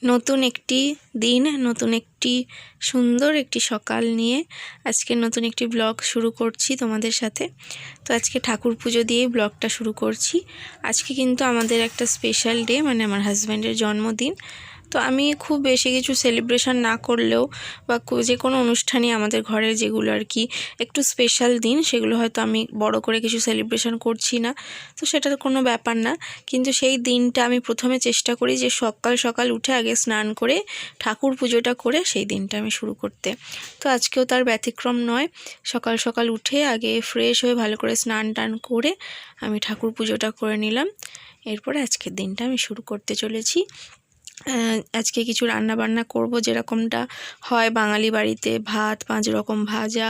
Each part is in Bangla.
নতুন একটি দিন, নতুন একটি সুন্দর একটি সকাল নিয়ে আজকে নতুন একটি ব্লগ শুরু করছি তোমাদের সাথে। তো আজকে ঠাকুর পুজো দিয়েই ব্লগটা শুরু করছি। আজকে কিন্তু আমাদের একটা স্পেশাল ডে, মানে আমার হাজব্যান্ডের জন্মদিন। তো আমি খুব বেশি কিছু সেলিব্রেশন না করলেও বা যে কোনো অনুষ্ঠানই আমাদের ঘরের যেগুলো আর কি একটু স্পেশাল দিন, সেগুলো হয়তো আমি বড় করে কিছু সেলিব্রেশন করছি না, তো সেটার কোনো ব্যাপার না। কিন্তু সেই দিনটা আমি প্রথমে চেষ্টা করি যে সকাল সকাল উঠে আগে স্নান করে ঠাকুর পুজোটা করে সেই দিনটা আমি শুরু করতে। তো আজকেও তার ব্যতিক্রম নয়। সকাল সকাল উঠে আগে ফ্রেশ হয়ে ভালো করে স্নান টান করে আমি ঠাকুর পুজোটা করে নিলাম। এরপরে আজকের দিনটা আমি শুরু করতে চলেছি। আজকে কিছু রান্না বান্না করব, যেরকমটা হয় বাঙালি বাড়িতে, ভাত, 5 রকম ভাজা,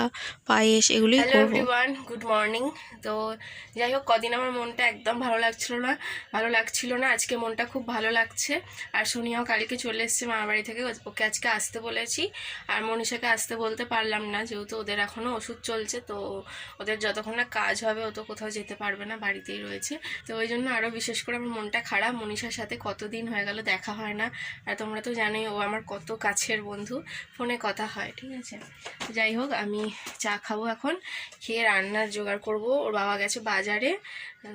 পায়েস, এগুলোই করব। Hello everyone, good morning. তো যাই হোক, কদিন আমার মনটা একদম ভালো লাগছিল না। আজকে মনটা খুব ভালো লাগছে। আর সোনিয়াও কালকে চলে এসেছে মামার বাড়ি থেকে, ওকে আজকে আসতে বলেছি। আর মনীষাকে আসতে বলতে পারলাম না, যেহেতু ওদের এখনও ওষুধ চলছে, তো ওদের যতক্ষণ না কাজ হবে ও তো কোথাও যেতে পারবে না, বাড়িতেই রয়েছে। তো ওই জন্য আরও বিশেষ করে আমার মনটা খারাপ। মনীষার সাথে কতদিন হয়ে গেল দেখা হয় না, আর তোমরা তো জানোই ও আমার কত কাছের বন্ধু, ফোনে কথা হয়, ঠিক আছে। যাই হোক, আমি চা খাবো এখন, খেয়ে রান্নার জোগাড় করব। ওর বাবা গেছে বাজারে,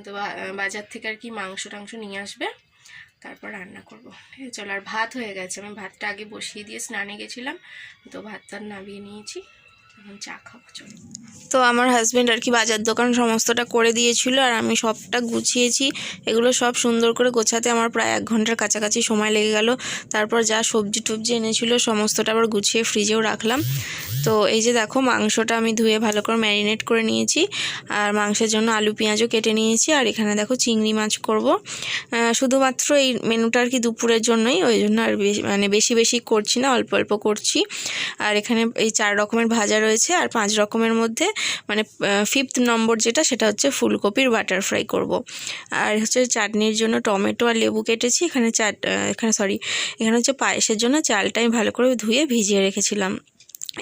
তো বাজার থেকে আর কি মাংস টাংস নিয়ে আসবে, তারপর রান্না করব, ঠিক আছে। চলো, আর ভাত হয়ে গেছে, আমি ভাতটা আগে বসিয়ে দিয়ে স্নানে গেছিলাম, তো ভাতটা নামিয়ে নিয়েছি, এখন চা খাবো। চলো। তো আমার হাজব্যান্ড আর কি বাজার দোকান সমস্তটা করে দিয়েছিল, আর আমি সবটা গুছিয়েছি। এগুলো সব সুন্দর করে গোছাতে আমার প্রায় 1 ঘন্টার কাছাকাছি সময় লেগে গেল। তারপর যা সবজি টবজি এনেছিল সমস্তটা আবার গুছিয়ে ফ্রিজেও রাখলাম। তো এই যে দেখো, মাংসটা আমি ধুয়ে ভালো করে ম্যারিনেট করে নিয়েছি, আর মাংসের জন্য আলু পেঁয়াজও কেটে নিয়েছি। আর এখানে দেখো চিংড়ি মাছ করব, শুধুমাত্র এই মেনুটা আর কি দুপুরের জন্যই, ওই জন্য আর বেশি বেশি করছি না, অল্প অল্প করছি। আর এখানে এই 4 রকমের ভাজা রয়েছে, আর 5 রকমের মধ্যে মানে 5th নম্বর যেটা, সেটা হচ্ছে ফুলকপির বাটার ফ্রাই করব। আর হচ্ছে চাটনির জন্য টমেটো আর লেবু কেটেছি। এখানে হচ্ছে পায়েসের জন্য চালটা আমি ভালো করে ধুয়ে ভিজিয়ে রেখেছিলাম।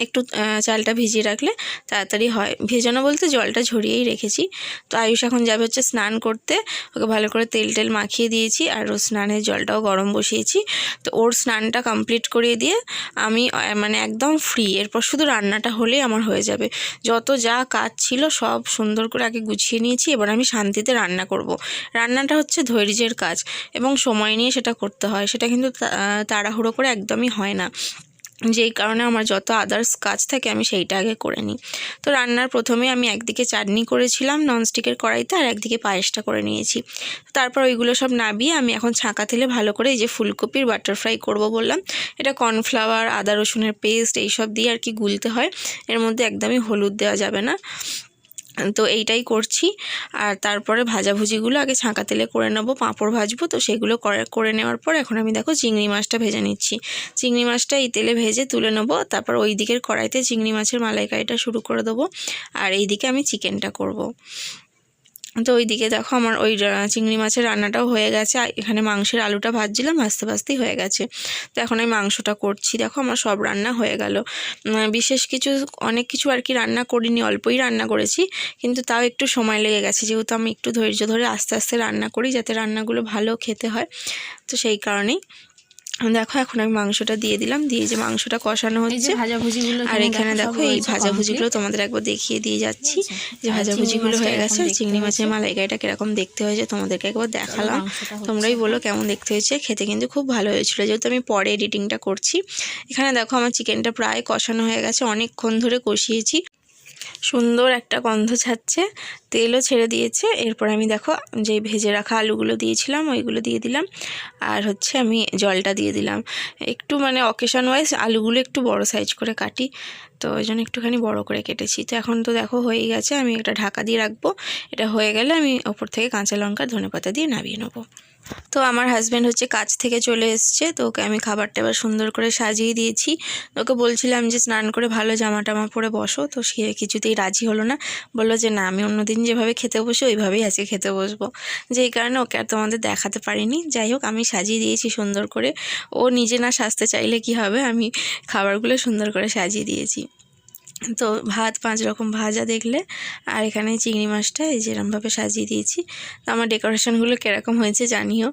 একটু চালটা ভিজিয়ে রাখলে তাড়াতাড়ি হয়, ভেজানো বলতে জলটা ঝরিয়েই রেখেছি। তো আয়ুষ এখন যাবে হচ্ছে স্নান করতে, ওকে ভালো করে তেল টেল মাখিয়ে দিয়েছি, আর ওর স্নানের জলটাও গরম বসিয়েছি। তো ওর স্নানটা কমপ্লিট করিয়ে দিয়ে আমি মানে একদম ফ্রি, এরপর শুধু রান্নাটা হলেই আমার হয়ে যাবে। যত যা কাজ ছিল সব সুন্দর করে আগে গুছিয়ে নিয়েছি, এবার আমি শান্তিতে রান্না করব। রান্নাটা হচ্ছে ধৈর্যের কাজ এবং সময় নিয়ে সেটা করতে হয়, সেটা কিন্তু তাড়াহুড়ো করে একদমই হয় না। যেই কারণে আমার যত আদার্স কাজ থাকে আমি সেইটা আগে করে নিই। তো রান্নার প্রথমে আমি একদিকে চাটনি করেছিলাম ননস্টিকের কড়াইতে, আর একদিকে পায়েসটা করে নিয়েছি। তারপর ওইগুলো সব নাবিয়ে আমি এখন ছাঁকা তেলে ভালো করে এই যে ফুলকপির বাটার ফ্রাই করব বললাম, এটা কর্নফ্লাওয়ার, আদা রসুনের পেস্ট এইসব দিয়ে আর কি গুলতে হয়, এর মধ্যে একদমই হলুদ দেওয়া যাবে না। তো এইটাই করছি। আর তারপরে ভাজাভুজিগুলো আগে ছাঁকা তেলে করে নেবো, পাঁপড় ভাজবো, তো সেগুলো করে নেওয়ার পর এখন আমি দেখো চিংড়ি মাছটা ভেজে নিচ্ছি। চিংড়ি মাছটা এই তেলে ভেজে তুলে নেবো, তারপর ওই দিকের কড়াইতে চিংড়ি মাছের মালাইকারিটা শুরু করে দেবো, আর এই দিকে আমি চিকেনটা করব। তো ওইদিকে দেখো আমার ওই চিংড়ি মাছের রান্নাটাও হয়ে গেছে, এখানে মাংসের আলুটা ভাজছিলাম, ভাজতে ভাজতেই হয়ে গেছে। তো এখন আমি মাংসটা করছি। দেখো আমার সব রান্না হয়ে গেল, বিশেষ কিছু অনেক কিছু আর কি রান্না করিনি, অল্পই রান্না করেছি, কিন্তু তাও একটু সময় লেগে গেছে, যেহেতু আমি একটু ধৈর্য ধরে আস্তে আস্তে রান্না করি যাতে রান্নাগুলো ভালো খেতে হয়, তো সেই কারণেই। দেখো এখন আমি মাংসটা দিয়ে দিলাম, দিয়ে যে মাংসটা কষানো হচ্ছে, আর এখানে দেখো এই ভাজাভুজিগুলো তোমাদের একবার দেখিয়ে দিয়ে যাচ্ছি যে ভাজাভুজিগুলো হয়ে গেছে। চিংড়ি মাছের মালাইকারিটা কিরকম দেখতে হয়েছে তোমাদেরকে একবার দেখালাম, তোমরাই বলো কেমন দেখতে হয়েছে। খেতে কিন্তু খুব ভালো হয়েছিল, যেহেতু আমি পরে এডিটিংটা করছি। এখানে দেখো আমার চিকেনটা প্রায় কষানো হয়ে গেছে, অনেকক্ষণ ধরে কষিয়েছি, সুন্দর একটা গন্ধ ছাড়ছে, তেলও ছেড়ে দিয়েছে। এরপর আমি দেখো যে ভেজে রাখা আলুগুলো দিয়েছিলাম ওইগুলো দিয়ে দিলাম, আর হচ্ছে আমি জলটা দিয়ে দিলাম। একটু মানে অকেশন ওয়াইজ আলুগুলো একটু বড় সাইজ করে কাটি, তো ওই জন্য একটুখানি বড় করে কেটেছি। তো এখন তো দেখো হয়েই গেছে, আমি একটা ঢাকা দিয়ে রাখবো। এটা হয়ে গেলে আমি ওপর থেকে কাঁচা লঙ্কা ধনেপাতা দিয়ে নামিয়ে নেবো। তো আমার হাজব্যান্ড হচ্ছে কাজ থেকে চলে এসছে, তো ওকে আমি খাবারটা এবার সুন্দর করে সাজিয়ে দিয়েছি। ওকে বলছিলাম যে স্নান করে ভালো জামা টামা পরে বসো, তো সে কিছুতেই রাজি হলো না, বললো যে না, আমি অন্যদিন যেভাবে খেতে বসি ওইভাবেই আজকে খেতে বসবো, যেই কারণে ওকে আর তোমাদের দেখাতে পারিনি। যাই হোক, আমি সাজিয়ে দিয়েছি সুন্দর করে, ও নিজে না সাজতে চাইলে কি হবে, আমি খাবারগুলো সুন্দর করে সাজিয়ে দিয়েছি। তো ভাত 5 রকম ভাজা দেখলে, আর এখানে চিংড়ি মাছটা এই যেরকমভাবে সাজিয়ে দিয়েছি। তো আমার ডেকোরেশনগুলো কীরকম হয়েছে জানিও।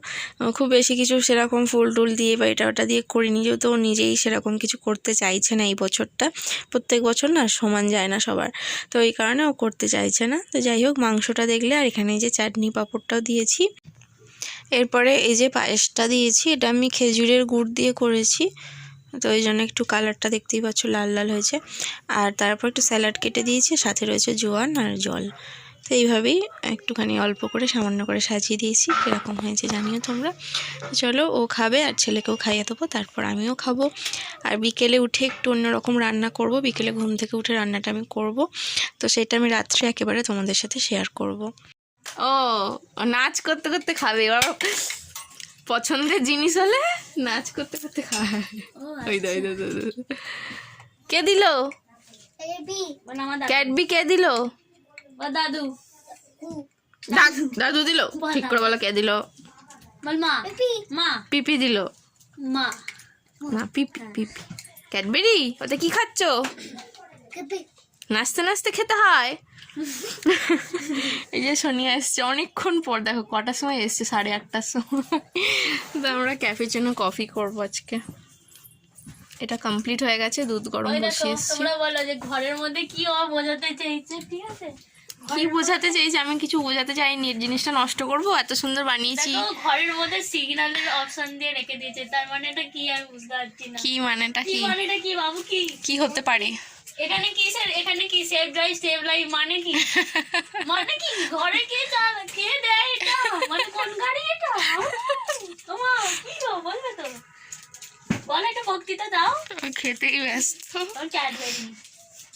খুব বেশি কিছু সেরকম ফুল টুল দিয়ে বা এটা ওটা দিয়ে করিনি, যেহেতু ও নিজেই সেরকম কিছু করতে চাইছে না এই বছরটা। প্রত্যেক বছর না সমান যায় না সবার, তো এই কারণে ও করতে চাইছে না। তো যাই হোক, মাংসটা দেখলে, আর এখানে এই যে চাটনি পাঁপড়টাও দিয়েছি। এরপরে এই যে পায়েসটা দিয়েছি, এটা আমি খেজুরের গুড় দিয়ে করেছি, তো ওই জন্য একটু কালারটা দেখতেই পাচ্ছ লাল লাল হয়েছে। আর তারপর একটু স্যালাড কেটে দিয়েছি, সাথে রয়েছে জোয়ান আর জল। তো এইভাবেই একটুখানি অল্প করে সামান্য করে সাজিয়ে দিয়েছি। কীরকম হয়েছে জানিও তোমরা। চলো, ও খাবে আর ছেলেকেও খাইয়ে দেবো, তারপর আমিও খাবো। আর বিকেলে উঠে একটু অন্যরকম রান্না করব, বিকেলে ঘুম থেকে উঠে রান্নাটা আমি করব, তো সেটা আমি রাত্রে একেবারে তোমাদের সাথে শেয়ার করব। ও নাচ করতে করতে খাবে, এবার পছন্দের জিনিস হলে নাচ করতে করতে খায়। কে দিল ক্যাডবি? কে দিল? দাদু। দাদু দাদু দিল? ঠিক করে বলো, কে দিল? মা। পিপি দিল? মা। না, পিপি পিপি। ক্যাডবেরি? ওটা কি খাচ্ছ? নাচতে নাচতে খেতে হয়। এই যে সোনিয়া এসছে অনেকক্ষণ পর, দেখো কটার সময় এসছে, 8:30টার সময়। তো আমরা ক্যাফেচিনো কফি করবো আজকে। এটা কমপ্লিট হয়ে গেছে, দুধ গরম বসিয়ে এসছি। তোমরা বলো যে ঘরের মধ্যে কি ও বোঝাতে চাইছে, ঠিক আছে? কি বোঝাতে চাইছে? আমি কিছু বোঝাতে চাইনি, জিনিসটা নষ্ট করবো, এত সুন্দর বানিয়েছি। ঘরের মধ্যে সিগন্যালের অপশন দিয়ে রেখে দিয়েছে, তার মানে এটা কি আমি বুঝতে পারছি না। কি মানেটা? কি মানেটা কি বাবু? কি হতে পারে? এখানে কি স্যার, এখানে কি সেভ লাইফ মানে কি? মানে কি ঘরে কে দেয় এটা? মানে কোন গাড়ি এটা? তোমার কি গো, বলবে তো? বলো, একটা বক্তৃতা দাও। খেতেই ব্যস্ত।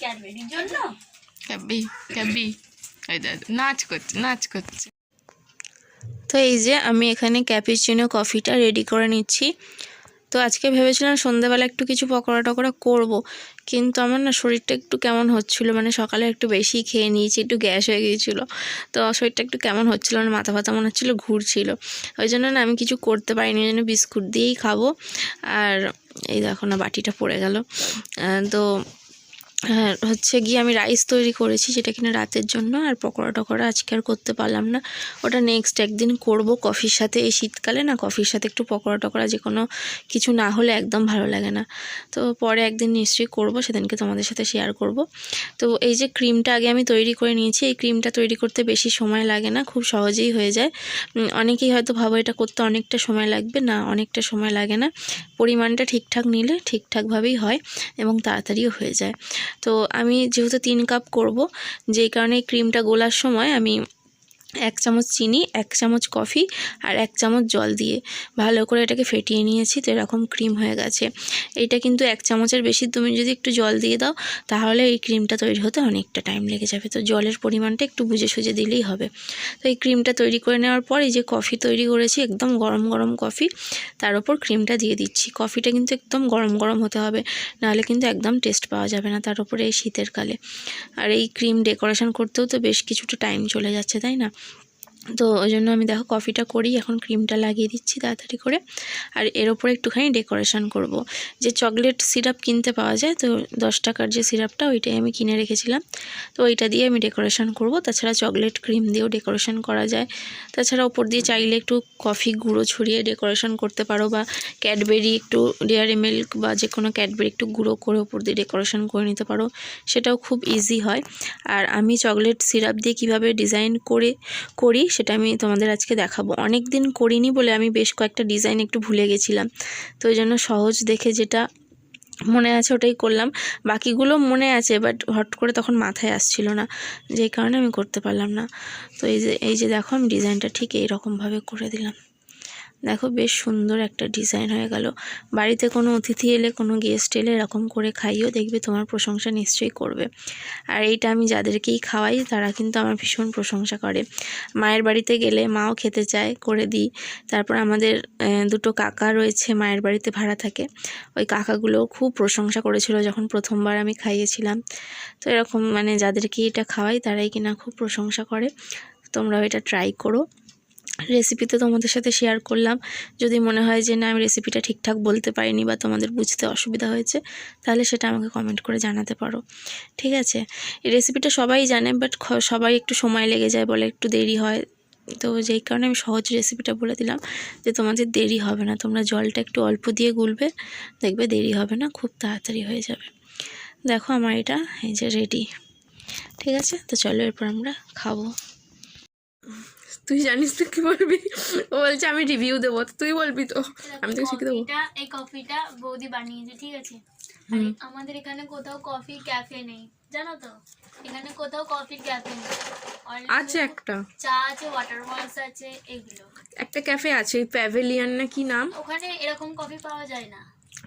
ক্যাডবেরির জন্য ক্যাবি নাচ করছে। তো এই যে আমি এখানে ক্যাপুচিনো কফিটা রেডি করে নিচ্ছি। তো আজকে ভেবেছিলাম সন্ধ্যাবেলা একটু কিছু পকোড়া টকোড়া করবো, কিন্তু আমার না শরীরটা একটু কেমন হচ্ছিলো, মানে সকালে একটু বেশি খেয়ে নিয়েছি, একটু গ্যাস হয়ে গিয়েছিলো, তো শরীরটা একটু কেমন হচ্ছিলো, মানে মাথা ফাথা মনে হচ্ছিলো ঘুরছিল। ওই জন্য না আমি কিছু করতে পারিনি, ওই জন্য বিস্কুট দিয়েই খাবো। আর এই দেখো না, বাটিটা পড়ে গেল। তো হচ্ছে গিয়ে আমি রাইস তৈরি করেছি, যেটা কিনা রাতের জন্য। আর পকোড়া টকোড়া আজকে আর করতে পারলাম না, ওটা নেক্সট একদিন করব কফির সাথে। এই শীতকালে না কফির সাথে একটু পকোড়া টকোড়া যে কোনো কিছু না হলে একদম ভালো লাগে না। তো পরে একদিন নিশ্চয়ই করব, সেদিনকে তোমাদের সাথে শেয়ার করব। তো এই যে ক্রিমটা আগে আমি তৈরি করে নিয়েছি, এই ক্রিমটা তৈরি করতে বেশি সময় লাগে না, খুব সহজেই হয়ে যায়। অনেকেই হয়তো ভাবো এটা করতে অনেকটা সময় লাগবে, না অনেকটা সময় লাগে না। পরিমাণটা ঠিকঠাক নিলে ঠিকঠাকভাবেই হয় এবং তাড়াতাড়িও হয়ে যায়। তো আমি যেহেতু 3 কাপ করব, যেই কারণে ক্রিমটা গোলার সময় আমি 1 চামচ চিনি, 1 চামচ কফি আর 1 চামচ জল দিয়ে ভালো করে এটাকে ফেটিয়ে নিয়েছি। তো এরকম ক্রিম হয়ে গেছে। এইটা কিন্তু 1 চামচের বেশি তুমি যদি একটু জল দিয়ে দাও, তাহলে এই ক্রিমটা তৈরি হতে অনেকটা টাইম লেগে যাবে। তো জলের পরিমাণটা একটু বুঝে সুঝে দিলেই হবে। তো এই ক্রিমটা তৈরি করে নেওয়ার পর এই যে কফি তৈরি করেছি, একদম গরম গরম কফি, তার উপর ক্রিমটা দিয়ে দিচ্ছি। কফিটা কিন্তু একদম গরম গরম হতে হবে, নাহলে কিন্তু একদম টেস্ট পাওয়া যাবে না, তার উপরে এই শীতের কালে। আর এই ক্রিম ডেকোরেশন করতেও তো বেশ কিছুটা টাইম চলে যাচ্ছে, তাই না? তো ওই জন্য আমি দেখো কফিটা করি, এখন ক্রিমটা লাগিয়ে দিচ্ছি তাড়াতাড়ি করে। আর এর ওপরে একটুখানি ডেকোরেশন করব। যে চকলেট সিরাপ কিনতে পাওয়া যায়, তো 10 টাকার যে সিরাপটা, ওইটাই আমি কিনে রেখেছিলাম। তো ওইটা দিয়ে আমি ডেকোরেশন করব। তাছাড়া চকলেট ক্রিম দিয়েও ডেকোরেশন করা যায়। তাছাড়া ওপর দিয়ে চাইলে একটু কফি গুঁড়ো ছড়িয়ে ডেকোরেশন করতে পারো, বা ক্যাডবেরি একটু ডেয়ারি মিল্ক বা যে কোনো ক্যাডবেরি একটু গুঁড়ো করে ওপর দিয়ে ডেকোরেশন করে নিতে পারো, সেটাও খুব ইজি হয়। আর আমি চকলেট সিরাপ দিয়ে কিভাবে ডিজাইন করি সেটা আমি তোমাদের আজকে দেখাবো। অনেক দিন করিনি বলে আমি বেশ কয়েকটা ডিজাইন একটু ভুলে গেছিলাম, তো ওই জন্য সহজ দেখে যেটা মনে আছে ওটাই করলাম। বাকিগুলো মনে আছে, বাট হট করে তখন মাথায় আসছিল না, যেই কারণে আমি করতে পারলাম না। তো এই যে দেখো, আমি ডিজাইনটা ঠিক এইরকমভাবে করে দিলাম। দেখো বেশ সুন্দর একটা ডিজাইন হয়ে গেল। বাড়িতে কোনো অতিথি এলে, কোনো গেস্ট এলে এরকম করে খাইও, দেখবে তোমার প্রশংসা নিশ্চয়ই করবে। আর এইটা আমি যাদেরকেই খাওয়াই, তারা কিন্তু আমার ভীষণ প্রশংসা করে। মায়ের বাড়িতে গেলে মাও খেতে চায়, করে দিই। তারপর আমাদের 2 কাকা রয়েছে, মায়ের বাড়িতে ভাড়া থাকে। ওই কাকাগুলো খুব প্রশংসা করেছিল যখন প্রথমবার আমি খাইয়েছিলাম। তো এরকম মানে যাদেরকে এটা খাওয়াই, তারাই কিনা খুব প্রশংসা করে। তোমরাও এটা ট্রাই করো। রেসিপিতে তোমাদের সাথে শেয়ার করলাম। যদি মনে হয় যে না আমি রেসিপিটা ঠিকঠাক বলতে পারিনি বা তোমাদের বুঝতে অসুবিধা হয়েছে, তাহলে সেটা আমাকে কমেন্ট করে জানাতে পারো, ঠিক আছে? এই রেসিপিটা সবাই জানে, বাট সবাই একটু সময় লেগে যায় বলে একটু দেরি হয়। তো যেই কারণে আমি সহজ রেসিপিটা বলে দিলাম যে তোমাদের দেরি হবে না, তোমরা জলটা একটু অল্প দিয়ে গুলবে, দেখবে দেরি হবে না, খুব তাড়াতাড়ি হয়ে যাবে। দেখো আমার এটা এই যে রেডি, ঠিক আছে? তো চলো এরপর আমরা খাবো। তুই জানিস তো কি বলবি? ও বলছে আমি রিভিউ দেবো, তো তুই বলবি তো, আমি তোকে শিখে দেবো। এই কফিটা বৌদি বানিয়েছে, ঠিক আছে? আর আমাদের এখানে কোথাও কফি ক্যাফে নেই, জানো তো? এখানে কোথাও কফি ক্যাফে নেই। আছে একটা, চা আছে, ওয়াটার ফলস আছে, এগুলো। একটা ক্যাফে আছে, প্যাভিলিয়ন না কি নাম, ওখানে এরকম কফি পাওয়া যায় না।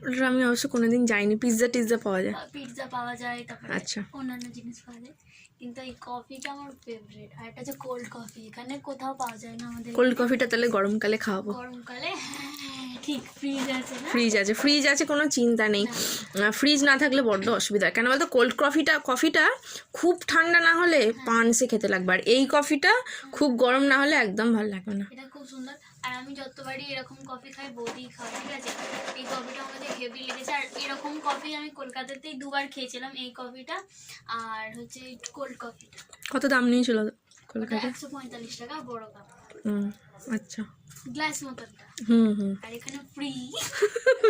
ওটা আমি অবশ্য কোনোদিন যাইনি। পিৎজা পাওয়া যায়, পিৎজা পাওয়া যায়, তারপরে আচ্ছা অন্যান্য জিনিস পাওয়া যায়, কিন্তু এই কফিটা আমার ফেভারিট। আর এটা হচ্ছে কোল্ড কফি, এখানে কোথাও পাওয়া যায় না আমাদের। কোল্ড কফিটা তাহলে গরমকালে খাওয়াবো। গরমকালে, ঠিক। ফ্রিজ আছে না? ফ্রিজ আছে, কোনো চিন্তা নেই। ফ্রিজ না থাকলে বড্ড অসুবিধা, কেন বলতো? কোল্ড কফিটা খুব ঠান্ডা না হলে পানসে খেতে লাগবে, আর এই কফিটা খুব গরম না হলে একদম ভালো লাগবে না। এটা খুব সুন্দর। আর আমি যতবারই এরকম কফি খাই, বৌদি খাই, ঠিক আছে? এই কফিটা আমাদের হেভি লেগেছে। আর এরকম কফি আমি কলকাতাতেই 2বার খেয়েছিলাম, এই কফিটা আর হচ্ছে কোল্ড কফিটা। কত দাম নিয়েছিল কলকাতা? 145 টাকা, বড় কাপ। আচ্ছা, গ্লাস মতনটা। আর এখানে ফ্রি।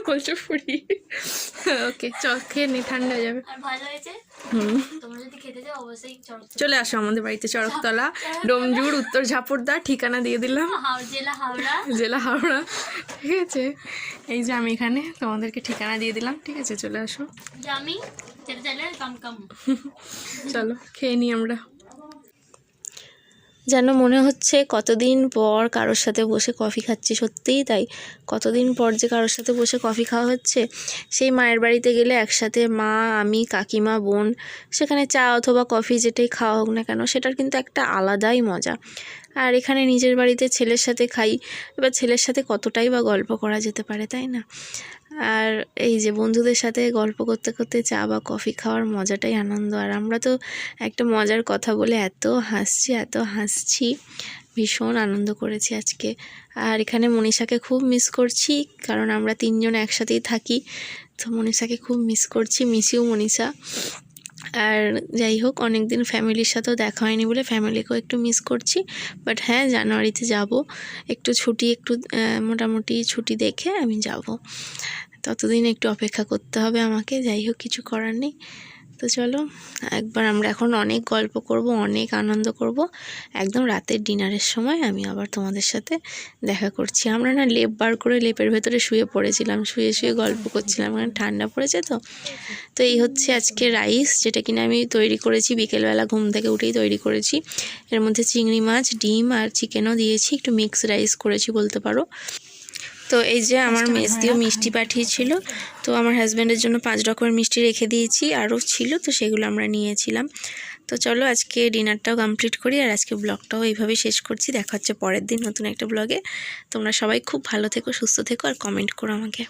বলছো ফ্রি? ওকে, চল খেয়ে নি, ঠান্ডা হয়ে যাবে। আর ভালো হয়েছে। তোমরা যদি খেতে চাও অবশ্যই চলে আসো আমাদের বাড়িতে, চড়কতলা, ডোমজুড়, উত্তর ঝাপড়দা, ঠিকানা দিয়ে দিলাম, জেলা হাওড়া, ঠিক আছে? এই যে আমি এখানে তোমাদেরকে ঠিকানা দিয়ে দিলাম, ঠিক আছে? চলে আসো। চলো খেয়ে নিই আমরা। যেন মনে হচ্ছে কতদিন পর কারোর সাথে বসে কফি খাচ্ছি, সত্যিই তাই। কতদিন পর যে কারোর সাথে বসে কফি খাওয়া হচ্ছে। সেই মায়ের বাড়িতে গেলে একসাথে মা, আমি, কাকিমা, বোন, সেখানে চা অথবা কফি যেটাই খাওয়া হোক না কেন, সেটার কিন্তু একটা আলাদাই মজা। আর এখানে নিজের বাড়িতে ছেলের সাথে খাই, এবার ছেলের সাথে কতটাই বা গল্প করা যেতে পারে, তাই না? আর এই যে বন্ধুদের সাথে গল্প করতে করতে চা বা কফি খাওয়ার মজাটাই আনন্দ। আর আমরা তো একটা মজার কথা বলে এত হাসছি, ভীষণ আনন্দ করেছি আজকে। আর এখানে মনীষাকে খুব মিস করছি, কারণ আমরা 3 জন একসাথেই থাকি, তো মনীষাকে খুব মিস করছি। Miss you Manisha. আর যাই হোক, অনেক দিন ফ্যামিলির সাথেও দেখা হয়নি বলে ফ্যামিলিকেও একটু মিস করছি। বাট হ্যাঁ, জানুয়ারিতে যাব, একটু মোটামুটি ছুটি দেখে আমি যাব। ততদিন একটু অপেক্ষা করতে হবে আমাকে, যাই হোক কিছু করার নেই। তো চলো একবার আমরা এখন অনেক গল্প করব, অনেক আনন্দ করব। একদম রাতের ডিনারের সময় আমি আবার তোমাদের সাথে দেখা করছি। আমরা না লেপ বার করে লেপের ভেতরে শুয়ে পড়েছিলাম, শুয়ে গল্প করছিলাম, কারণ ঠান্ডা পড়েছে তো। তো এই হচ্ছে আজকে রাইস, যেটা কিনা আমি তৈরি করেছি বিকেলবেলা, ঘুম থেকে উঠেই তৈরি করেছি। এর মধ্যে চিংড়ি মাছ, ডিম আর চিকেনও দিয়েছি, একটু মিক্স রাইস করেছি বলতে পারো। তো এই যে আমার মেস দিয়েও মিষ্টি পাঠিয়েছিল, তো আমার হাজব্যান্ডের জন্য 5 রকমের মিষ্টি রেখে দিয়েছি, আরও ছিল, তো সেগুলো আমরা নিয়েছিলাম। তো চলো আজকে ডিনারটাও কমপ্লিট করি, আর আজকে ব্লগটাও এইভাবেই শেষ করছি। দেখা হচ্ছে পরের দিন নতুন একটা ব্লগে। তোমরা সবাই খুব ভালো থেকো, সুস্থ থেকো, আর কমেন্ট করো আমাকে।